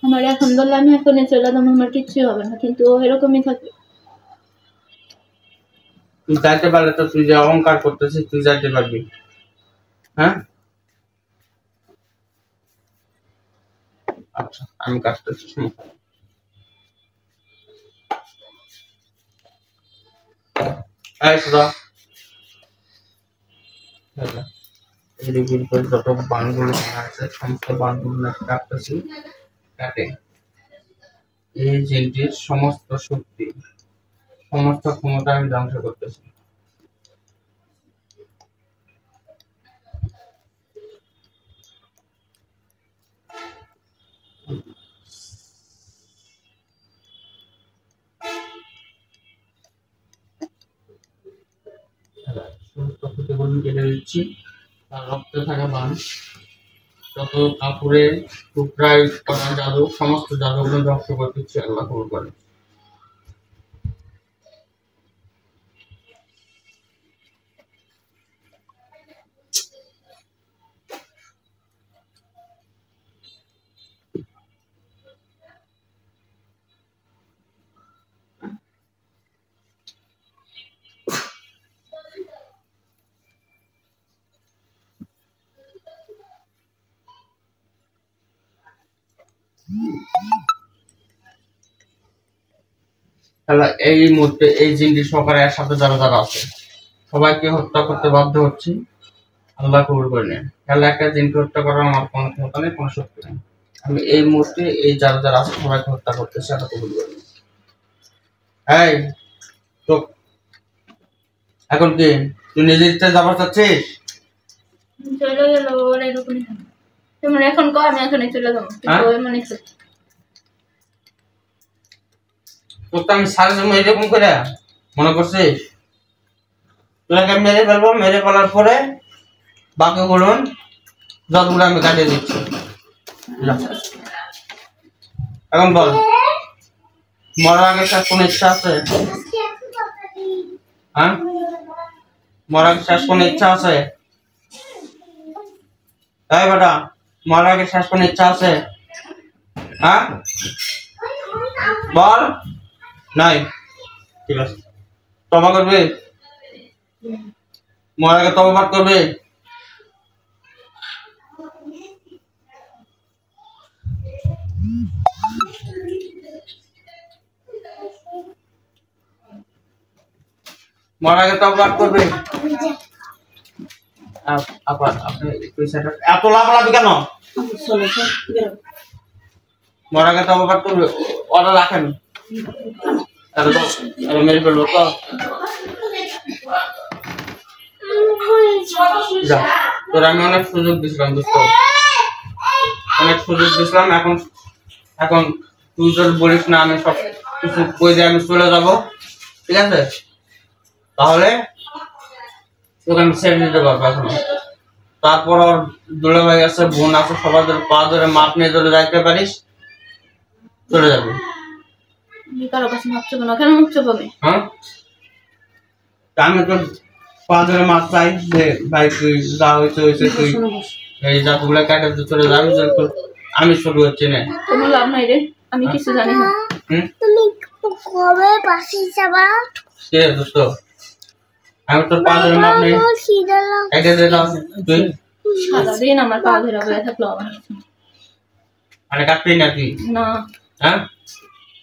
আমার এখন বললে আমি এখনই চলে যাবো আমার কিচ্ছু হবে না কিন্তু ও এরকমই থাকবে তুই যাইতে পারলে তো তুই যে অহংকার করতেছিস তুই যাইতে পারবি হ্যাঁ আচ্ছা আমি কাজটা শুনি এই সুদা যত বানগুলো আছে সমস্ত বানগুলো কাটতেছি কাটে এই জিনটির সমস্ত শক্তি সমস্ত ক্ষমতা আমি ধ্বংস করতেছি সমস্ত ক্ষতিগুলো কেটে দিচ্ছি আর রক্তে থাকা বান যত কাপড়ের টুকরায় করা জাদু সমস্ত জাদুগুলো ধ্বংস করে দিচ্ছি আল্লাহ কবুল করে এই মুহূর্তে এই জিনটি সকারের সাথে যারা যারা আছে সবাইকে হত্যা করতে বাধ্য হচ্ছি আল্লাহ কবুল করে নেন তাহলে একটা জিনকে হত্যা করার আমার কোনো ক্ষমতা নেই কোনো শক্তি নেই আমি এই মুহূর্তে এই যারা যারা আছে সবাইকে হত্যা করতেছি আল্লাহ কবুল করে নেন এই তো এখন কি তুই নিজের ইচ্ছা যাবার চাচ্ছিস চলে গেল ওরা এরকমই থাকবে তোমার এখন কো আমি এখনই চলে যাবো কিন্তু ওই মানে তোকে আমি সারা জন্য এরকম করে মনে করছিস তোকে মেরে ফেলবো মেরে ফেলার পরে বাকিগুলো যতগুলো আমি কাটিয়ে দিচ্ছি এখন বল মরার আগে শেষ কোনো ইচ্ছা আছে? হ্যাঁ, মরার আগে শেষ কোনো ইচ্ছা আছে? এই বেটা, মরার আগে শেষ কোনো ইচ্ছা আছে? হ্যাঁ, বল। নাই, ঠিক আছে। তবা করবে? মরার আগে তবা পাঠ করবে? মরার আগে তবা পাঠ করবে? আপনি এত লাফালাফি কেন? মরার আগে তবা পাঠ করবে? ওটা রাখেন, মেরে ফেলবো তো। তোর আমি অনেক সুযোগ দিছিলাম দোস্ত, অনেক সুযোগ দিছিলাম। এখন এখন তুই যদি বলিস না আমি সব কিছু কই দিয়ে আমি চলে যাব, ঠিক আছে? তাহলে তোকে আমি ছেড়ে দিতে পারবো এখন। তারপর ওর দুলা ভাই আছে, বোন আছে, সবার ধরে পা ধরে মাপ নিয়ে ধরে যাইতে পারিস, চলে যাবি। কারো কাছে মাপ চাবো না, কেন মাপ চাবো? হ্যাঁ, আমি তো পা ধরে মাপ চাই যে ভাই তুই যা হয়েছে হয়েছে, তুই এই জাতগুলা কাটাতে চলে যাবি। আমি শুরু হচ্ছে না, কোনো লাভ নাই রে, আমি কিছু জানি না। তুমি কবে পাশে যাবা? কে দোস্ত? আমি তোর পা ধরে মাপ নেই, এটা দে দাও তুই। সারাদিন আমার পা ধরে বয়ে থাকলো আমার। মানে কাটবি না তুই? না। হ্যাঁ,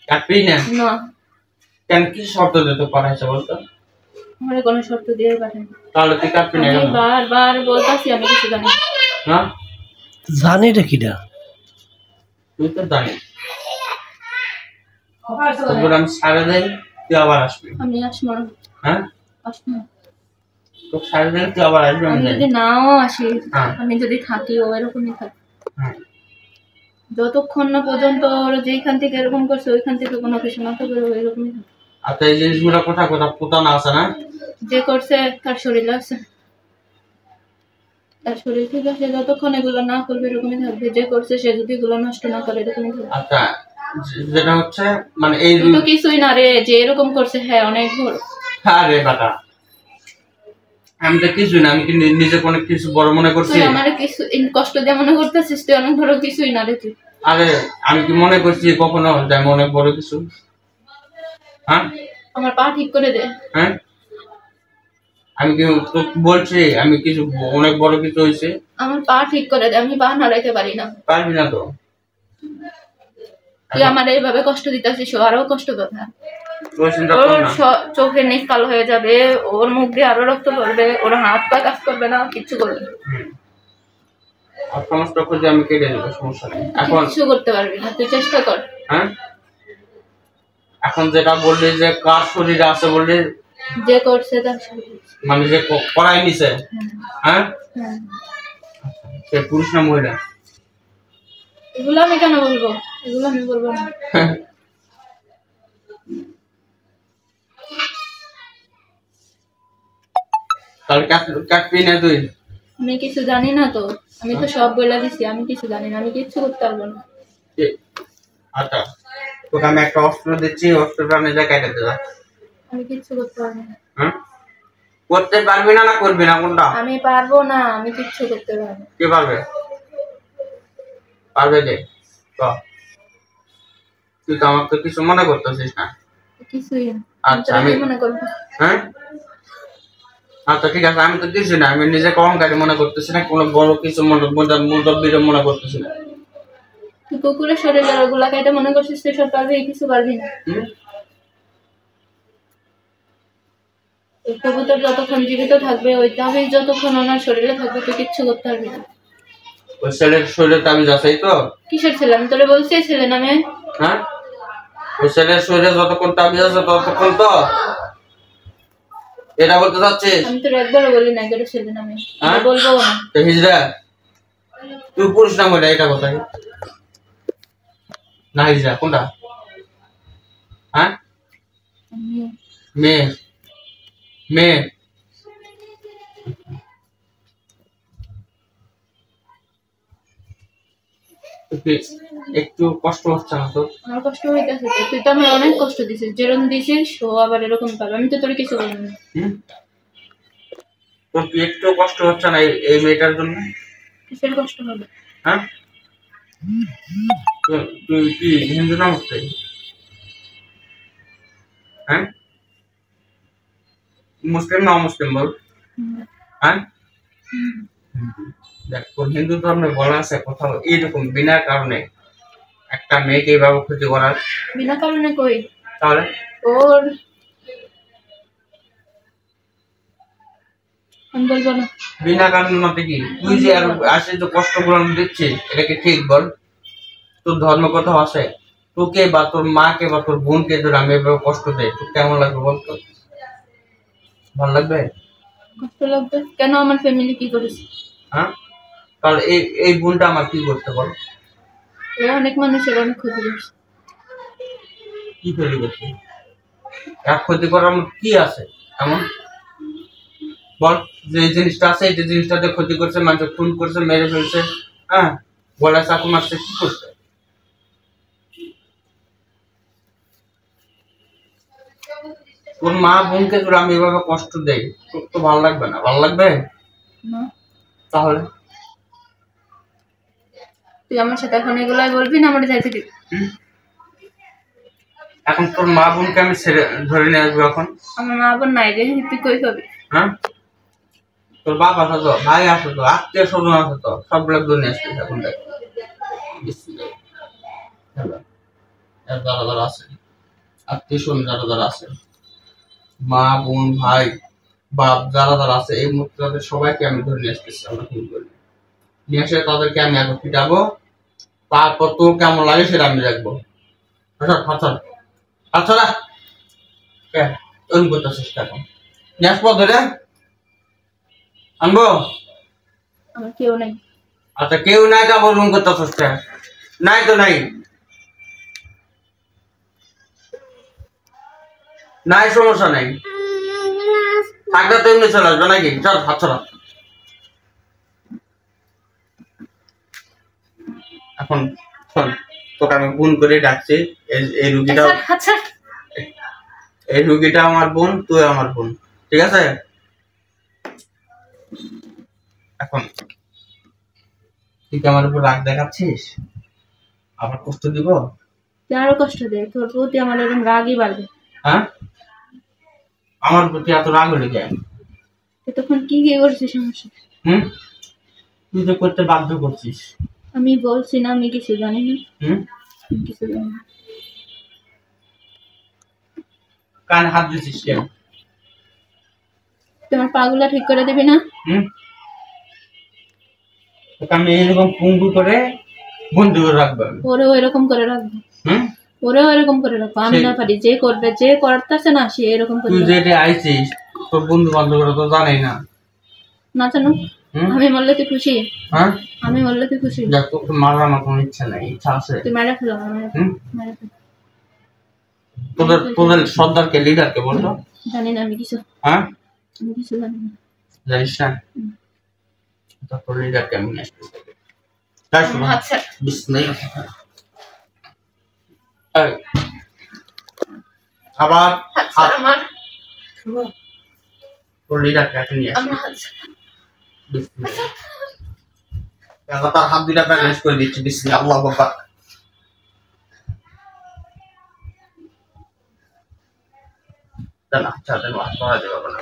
কাটবি না? না। কেন, কি শর্ত দিতে পারাইছে বলতো? আমার কোনো শর্ত দিয়ে পাঠান। তাহলে তুই কাটবি না? আমি বারবার বলতাছি আমি কিছু জানি না। জানিটা কিটা? তুই তো জানিস। তোর আমি সারা দেই, তুই আবার আসবি। আমি আসবো না। হ্যাঁ, আসবো না। তোর সারা দেই, তুই আবার আসবি। আমি যদি নাও আসি, হ্যাঁ। আমি যদি থাকিও এরকমই থাকি। হ্যাঁ। যতক্ষণ না পর্যন্ত ওরা যেখান থেকে এরকম করছে ওইখান থেকে কোনো কিছু না থাকবে, এরকমই থাকে। আচ্ছা, এই জিনিসগুলো কোথায় কোথায় পোতানো আছে না? যে করছে তার শরীরে আছে, তার শরীর ঠিক আছে। যতক্ষণ এগুলো না করবে এরকমই থাকবে। যে করছে সে যদি এগুলো নষ্ট না করে এরকমই থাকবে। আচ্ছা, যেটা হচ্ছে মানে এই তুই তো কিছুই না রে, যে এরকম করছে হ্যাঁ অনেক বড়। আরে বাটা, আমি তো কিছু না, আমি কি নিজে কোনো কিছু বড় মনে করছি? তুই আমার কিছু কষ্ট দিয়ে মনে করতেছিস, তুই অনেক বড় কিছুই না রে তুই। আরে আমি কি মনে করছি কখনো যে আমি অনেক বড় কিছু? হ্যাঁ, আমার পা ঠিক করে দে। হ্যাঁ, আমি কি তো বলছি আমি কিছু অনেক বড় কিছু হয়েছে? আমার পা ঠিক করে দে, আমি পা নাড়াইতে পারি না। পারবি না তো? তুই আমার এইভাবে কষ্ট দিতেছিস, আরো কষ্ট কথা। তুই চিন্তা ওর কর না। চোখের নিচ কালো হয়ে যাবে, ওর মুখ দিয়ে আরো রক্ত পড়বে, ওর হাত পা কাজ করবে না, কিচ্ছু করবে না। আর সমস্ত খুঁজে আমি কেটে দেবো, সমস্যা নেই। এখন কিছু করতে পারবি না, তুই চেষ্টা কর। হ্যাঁ, এখন যেটা বললি যে কার শরীরে আছে বললি, যে করছে তার শরীরে। মানে যে করাই নিছে, হ্যাঁ, হ্যাঁ। সে পুরুষ না মহিলা? এগুলো আমি কেন বলবো? এগুলো আমি বলবো না। তাহলে কাটবি না তুই? আমি কিছু জানি না তো, আমি তো সব বলে দিছি, আমি কিছু জানি না, আমি কিচ্ছু করতে পারবো না। আচ্ছা, তোকে আমি একটা অস্ত্র দিচ্ছি, অস্ত্রটা নিজে কেটে দে। আমি কিচ্ছু করতে পারবো না। হ্যাঁ, করতে পারবি না, না করবি না, কোনটা? আমি পারবো না, আমি কিচ্ছু করতে পারবো না। কে পারবে? পারবে কে? তুই তো আমার তো কিছু মনে করতেছিস না। কিছুই না। আচ্ছা, আমি আমি মনে করবো। হ্যাঁ, আচ্ছা ঠিক আছে, আমি তো কিছু না, আমি নিজেকে অহংকারী মনে করতেছি না, কোনো বড় কিছু মনে করতেছি না। তুই কুকুরের শরীরের ওগুলা কাইটা মনে করছিস তুই সব পারবি, কিছু পারবি না। কবুতর যতক্ষণ জীবিত থাকবে, ওই তাবিজ যতক্ষণ ওনার শরীরে থাকবে, তুই কিচ্ছু করতে পারবি না। ওই ছেলের শরীরে তাবিজ আছে তো? কিসের ছেলে? আমি তোরে বলছি ছেলে নামে। হ্যাঁ, ওই ছেলের শরীরে যতক্ষণ তাবিজ আছে ততক্ষণ তো, এটা বলতে চাচ্ছিস? আমি তোর একবারও বলি না তোর ছেলে নামে, আমি বলবো না। হিজড়া, তুই পুরুষ না মহিলা এটা কোথায়? না হিজড়া কোনটা? হ্যাঁ, মেয়ে, মেয়ে। একটু কষ্ট হচ্ছে না তো? আমার কষ্ট হইতেছে তো, তুই তো আমার অনেক কষ্ট দিছিস, যেরকম দিছিস ও আবার এরকম পাবে, আমি তো তোর কিছু বললাম না। তোর কি একটু কষ্ট হচ্ছে না এই মেয়েটার জন্য? কিসের কষ্ট হবে? হ্যাঁ, তুই কি হিন্দু না মুসলিম? হ্যাঁ, মুসলিম না অমুসলিম বল? হ্যাঁ, দেখ তোর হিন্দু ধর্মে বলা আছে কোথাও এইরকম বিনা কারণে একটা মেয়েকে এইভাবে ক্ষতি করার? বিনা কারণে কই? তাহলে ওর আমি বলবো না। বিনা কারণে মতে কি তুই যে আর আসে যে কষ্ট গুলো দিচ্ছিস, এটা কি ঠিক বল? তোর ধর্ম কোথাও আছে? তোকে বা তোর মাকে বা তোর বোনকে যদি আমি এভাবে কষ্ট দেয় তোর কেমন লাগবে বলতো? ভালো লাগবে? কষ্ট লাগবে কেন? আমার ফ্যামিলি কি করেছে? হ্যাঁ, তাহলে এই বোনটা আমার কি করতে বল? ও অনেক মানুষের অনেক ক্ষতি করছে। কি ক্ষতি করছে? এক ক্ষতি করার মতো কি আছে এমন বল? যে জিনিসটা আছে এই জিনিসটাতে ক্ষতি করছে, মানুষ খুন করছে, মেরে ফেলছে, হ্যাঁ, গলায় চাকু মারছে, কি করছে? তোর মা বোনকে যদি আমি এভাবে কষ্ট দেই তোর তো ভালো লাগবে না? ভালো লাগবে না। তাহলে তুই আমার সাথে এখন এগুলাই বলবি না আমার যাইতে দিবি? এখন তোর মা বোনকে আমি ছেড়ে ধরে নিয়ে আসবো এখন? আমার মা বোন নাই রে, তুই কই পাবি? হ্যাঁ, তোর বাপ আছে তো, ভাই আছে তো, আত্মীয় স্বজন আছে তো, সবগুলো ধরে নিয়ে আসছিস এখন? দেখ যারা যারা আছে আত্মীয় স্বজন, যারা যারা আছে, মা বোন ভাই বাপ, যারা যারা আছে এই মুহূর্তে তাদের সবাইকে আমি ধরে নিয়ে আসতেছি। আমরা ফোন করি নিয়ে এসে তাদেরকে আমি আগে পিটাবো, তারপর তোর কেমন লাগে সেটা আমি দেখবো। আচ্ছা আচ্ছা আচ্ছা না ওরকম করতেছিস এখন? নিয়ে আসবো ধরে আনবো? আমার কেউ নাই। আচ্ছা কেউ নাই তা বলুন করতেছিস? নাই তো নাই, নাই সমস্যা নাই, থাকলে তো এমনি চলে আসবে নাকি? চল হাত ছড়া। এখন শোন, তোকে আমি ফোন করে ডাকছি, এই রুগীটা, আচ্ছা এই রুগীটা আমার বোন, তুই আমার বোন, ঠিক আছে? এখন তুই কি আমার উপর রাগ দেখাচ্ছিস? আবার কষ্ট দিব? তুই আরো কষ্ট দে, তোর প্রতি আমার এরকম রাগই বাড়বে। হ্যাঁ, আমার প্রতি এত রাগ হলে কেন? তুই তখন কি কি করছিস সমস্যা? তুই তো করতে বাধ্য করছিস। আমি বলছি না আমি কিছু জানি না। আমি কিছু জানি না। কানে হাত দিছিস কেন? তোমার পাগুলা ঠিক করে দিবি না? তোকে আমি এরকম পঙ্গু করে বন্দি করে রাখবো। ওরেও এরকম করে রাখবো। ওরেও এরকম করে রাখবো। আমি না পারি, যে করবে, যে করতেছে না সে এরকম করে। তুই যেটা আইছিস তোর বন্ধু বান্ধবরা তো জানাই না। না জানো? আমি মরলে তুই খুশি? হ্যাঁ, আমি মরলে তুই খুশি? দেখ তোকে মারার আমার কোনো ইচ্ছা নাই, ইচ্ছা আছে তুই মারা ফেলো, মারা ফেলো। তোদের তোদের সর্দারকে লিডারকে বলতো? জানি না আমি কিছু। হ্যাঁ, আমি কিছু জানি না। জানিস না? তারপর লিডারকে আমি নিয়ে আসতেছি। আচ্ছা বিসমিল্লাহ। আবার আমার তোর লিডারকে এখন নিয়ে আসি। বিসমিল্লাহ। আল্লাহ তার হাত দুইটা প্যারালাইজ করে দিচ্ছে। বিসমিল্লাহ, আল্লাহু আকবার। না চাঁদের হাত ধরা যাবে না।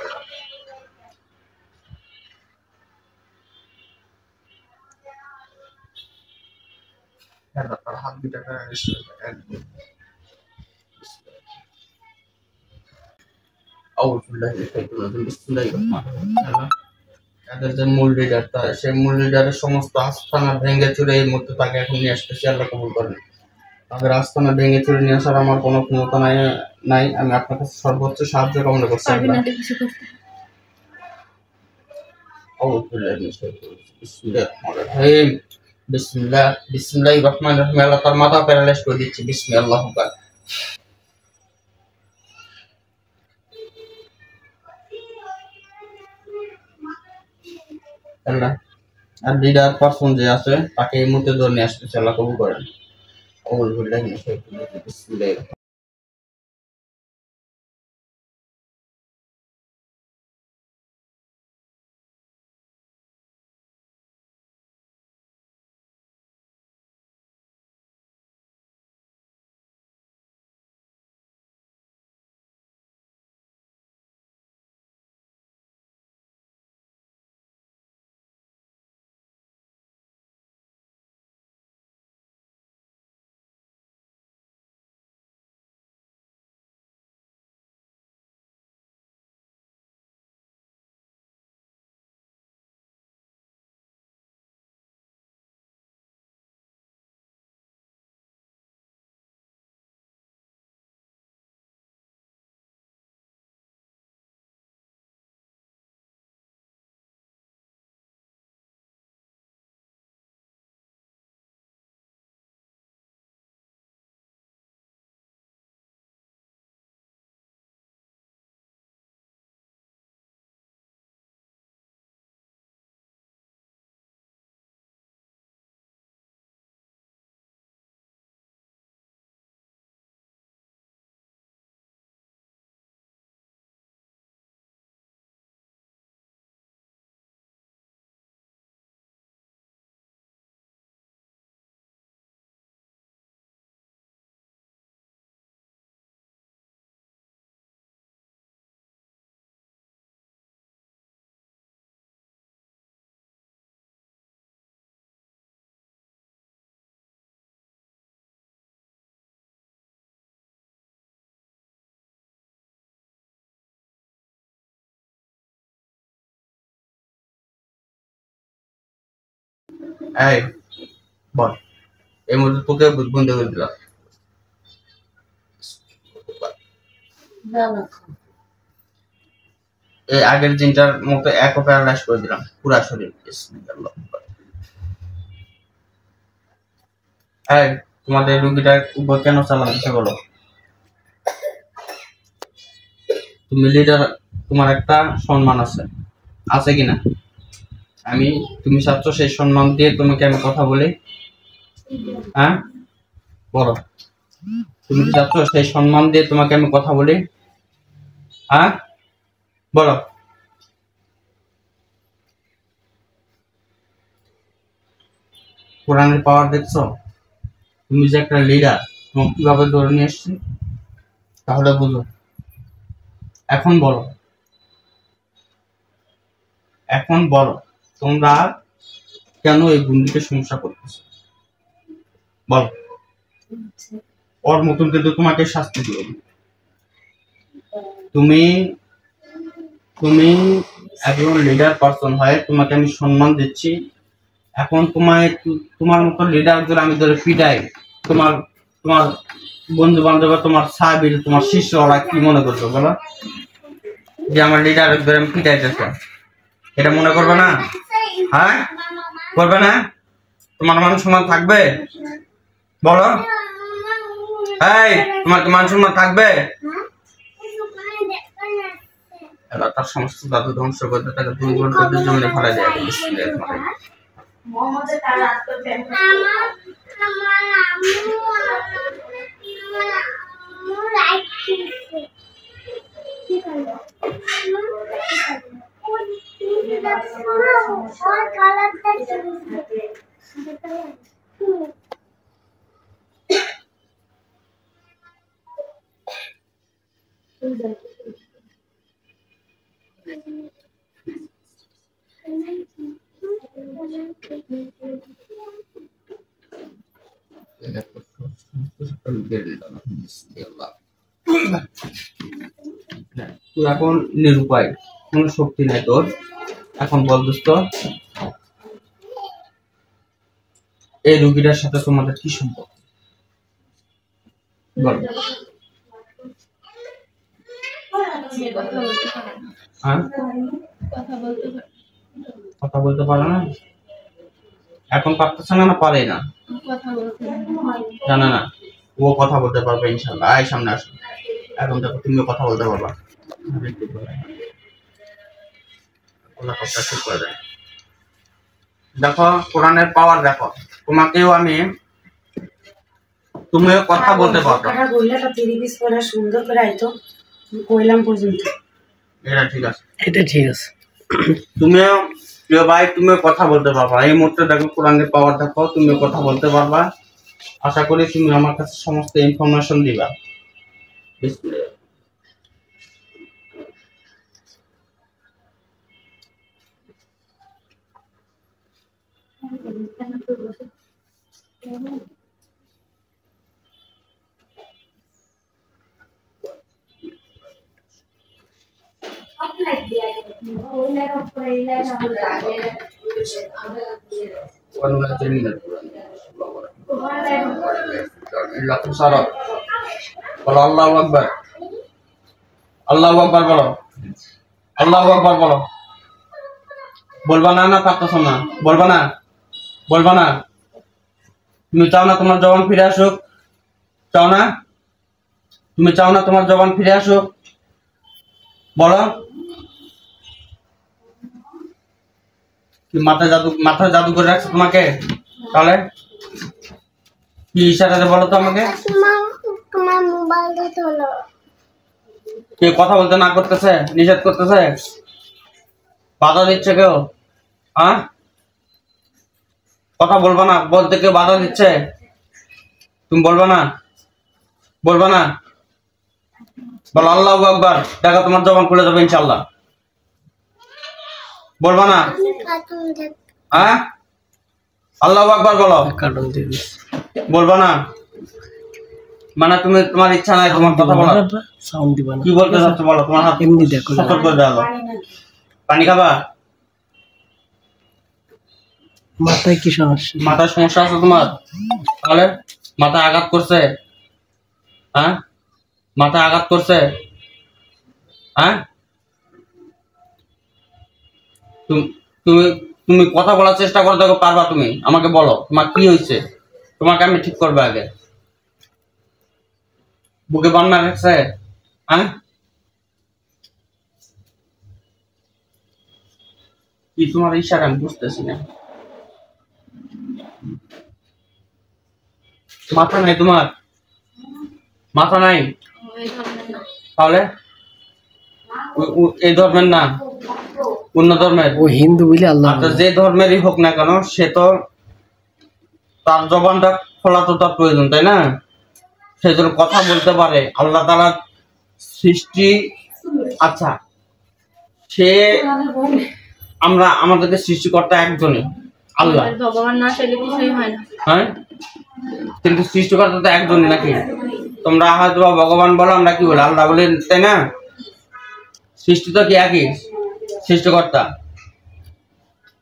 আল্লাহ তার হাত দুইটা প্যারালাইজ করে দিচ্ছে। তাদের যে মূল লিডার, সেই মূল লিডারের সমস্ত আস্থানা ভেঙে চুরে এই মুহূর্তে তাকে এখন নিয়ে আসতেছি। আল্লাহ কবুল করেন। তাদের আস্থানা ভেঙে চুরে নিয়ে আসার আমার কোনো ক্ষমতা নাই। আমি আপনার কাছে সর্বোচ্চ সাহায্য কামনা করছি। বিসমিল্লাহ বিসমিল্লাহির রহমানির রহিম। আল্লাহ তার মাথা প্যারালাইজ করে দিচ্ছে। বিসমিল্লাহ। আল্লাহ আর লিডার পারসন যে আছে তাকে এই মুহূর্তে ধরে নিয়ে আসতেছে। আল্লাহ কবুল করেন। أعوذ بالله من الشيطان الرجيم بسم الله الرحمن الرحيم এই বল এই মুহূর্তে তোকে বন্ধ করে দিলাম এই আগের দিনটার মতো এক প্যারালাইজ করে দিলাম পুরা শরীর বিসমিল্লাহ এই তোমাদের রোগীটার উপর কেন চালান দিছে বলো তুমি লিডার তোমার একটা সম্মান আছে আছে কিনা আমি তুমি চাচ্ছ সেই সম্মান দিয়ে তোমাকে আমি কথা বলি হ্যাঁ বলো তুমি চাচ্ছ সেই সম্মান দিয়ে তোমাকে আমি কথা বলি হ্যাঁ বলো কোরআনের পাওয়ার দেখছো তুমি যে একটা লিডার তোমাকে কিভাবে ধরে নিয়ে এসছি তাহলে বুঝো এখন বলো তোমরা কেন এই গুন্ডিকে সমস্যা করতেছো বলো ওর মতন কিন্তু তোমাকে শাস্তি দিও তুমি তুমি একজন লিডার পারসন হয় তোমাকে আমি সম্মান দিচ্ছি এখন তোমার মতো লিডার যদি আমি ধরে পিটাই তোমার তোমার বন্ধু বান্ধব তোমার সাহাবীর তোমার শিষ্য ওরা কি মনে করবে বলো যে আমার লিডার ধরে আমি পিটাইতেছে এটা মনে করবে না হ্যাঁ করবে না তোমার মান সম্মান থাকবে বলো এই তোমার কি মান সম্মান থাকবে এবার তার সমস্ত দাদু ধ্বংস করতে তাকে দুই ঘন্টার জন্য ফেলা যায় তুই এখন নিরুপায় কোন শক্তি নাই তোর এখন বল দোস্ত এই রোগীটার সাথে তোমাদের কি সম্পর্ক বল কথা বলতে পারে না এখন পারতেছে না পারে না জানা না ও কথা বলতে পারবে ইনশাআল্লাহ আয় সামনে আসো এখন দেখো তুমিও কথা বলতে পারবা দেখো কোরআনের পাওয়ার দেখো তোমাকেও আমি তুমিও কথা বলতে পারবা। কাটা গইলাটা 3 পিস করে সুন্দর করে আইতো কইলাম পর্যন্ত। এটা ঠিক আছে, এটা ঠিক আছে। তুমিও প্রিয় ভাই তুমিও কথা বলতে পারবা। এই মুহূর্তে দেখো কোরআনের পাওয়ার দেখো, তুমিও কথা বলতে পারবা। আশা করি তুমি আমার কাছে সমস্ত ইনফরমেশন দিবা। বিসমিল্লাহ। বলো আল্লাহু আকবার, আল্লাহু আকবার বলো, আল্লাহু আকবার বলো। বলবা না? না পারতেছো না? বলবা না? বলবা না? তুমি চাও না তোমার জবান ফিরে আসুক? চাও না? তুমি চাও না তোমার জবান ফিরে আসুক? বলো। কি মাথায় জাদু করে রাখছে তোমাকে? তাহলে কি ইশারাতে বলো তো আমাকে? তোমার মোবাইলটা তোলো। কে কথা বলতে না করতেছে, নিষেধ করতেছে, বাধা দিচ্ছে কেউ? হ্যাঁ, কথা বলবা না বলতে কেউ বাধা দিচ্ছে? তুমি বলবা না? বলবা না? বলো আল্লাহু আকবার, দেখো তোমার জবান খুলে যাবে ইনশাআল্লাহ। বলবা না? কার্টুন দেখ। হ্যাঁ, আল্লাহু আকবার বলো। কার্টুন দিয়ে দিস। বলবা না মানে তুমি তোমার ইচ্ছা নাই তোমার কথা বলার? সাউন্ড দিবা না। কি বলতে চাচ্ছ বলো? তোমার হাত এমনি দেখো। সতর্ক করে দাও। পানি খাবা? মাথায় কি সমস্যা? মাথায় সমস্যা আছে তোমার? তাহলে মাথায় আঘাত করছে? হ্যাঁ, মাথায় আঘাত করছে? হ্যাঁ, তুমি তুমি কথা বলার চেষ্টা করে দেখো, পারবা তুমি? আমাকে বলো তোমার কি হয়েছে, তোমাকে আমি ঠিক করবো। আগে বুকে বান্না রাখছে? হ্যাঁ, কি তোমার ইশারা আমি বুঝতেছি না। মাথা নাই তোমার? মাথা নাই? তাহলে এই ধর্মের না, অন্য ধর্মের? ও হিন্দু বলে আল্লাহ। আচ্ছা, যে ধর্মেরই হোক না কেন, সে তো তার জবানটা খোলা তো তার প্রয়োজন, তাই না? সে যেন কথা বলতে পারে। আল্লাহ তাআলার সৃষ্টি। আচ্ছা, সে আমাদেরকে সৃষ্টিকর্তা একজনই, আল্লাহ। ভগবান না চাইলে কিছুই হয় না। হ্যাঁ, কিন্তু সৃষ্টিকর্তা তো একজনই নাকি? তোমরা হয়তো ভগবান বলো, আমরা কি বলি? আল্লাহ বলি, তাই না? সৃষ্টি তো কি একই, সৃষ্টিকর্তা।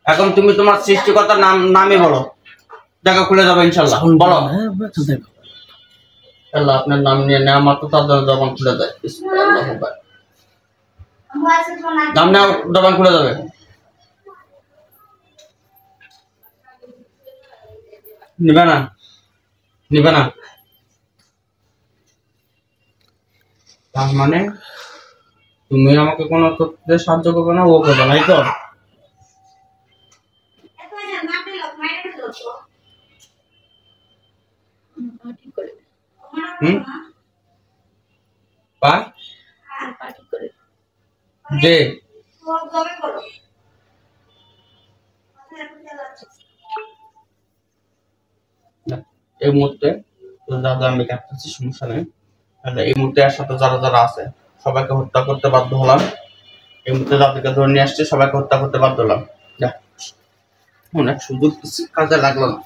এখন তুমি তোমার সৃষ্টিকর্তার নামই বলো, দেখা খুলে যাবে ইনশাল্লাহ। বলো। দেখো আল্লাহ আপনার নাম নিয়ে নেওয়া মাত্র তার জবান খুলে যায়। নাম নেওয়া জবান খুলে যাবে। নিবে না? নিবে না? তার মানে তুমি আমাকে কোনো তথ্যে সাহায্য করবে না, ও করবে না, এই তো? হুম, পা যে এই মুহূর্তে যাদের আমি কাটতেছি সমস্যা নেই। তাহলে এই মুহূর্তে এর সাথে যারা যারা আছে সবাইকে হত্যা করতে বাধ্য হলাম। এই মুহূর্তে যাদেরকে ধরে নিয়ে আসছে সবাইকে হত্যা করতে বাধ্য হলাম। অনেক সুযোগ কাজে লাগলো না।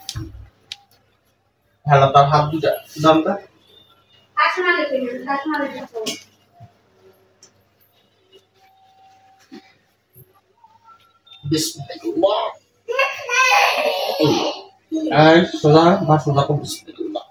হ্যালো, তার হাত দুটা দামটা বিসমিল্লাহ। এই সোজা বা সোজা করো, বিসমিল্লাহ।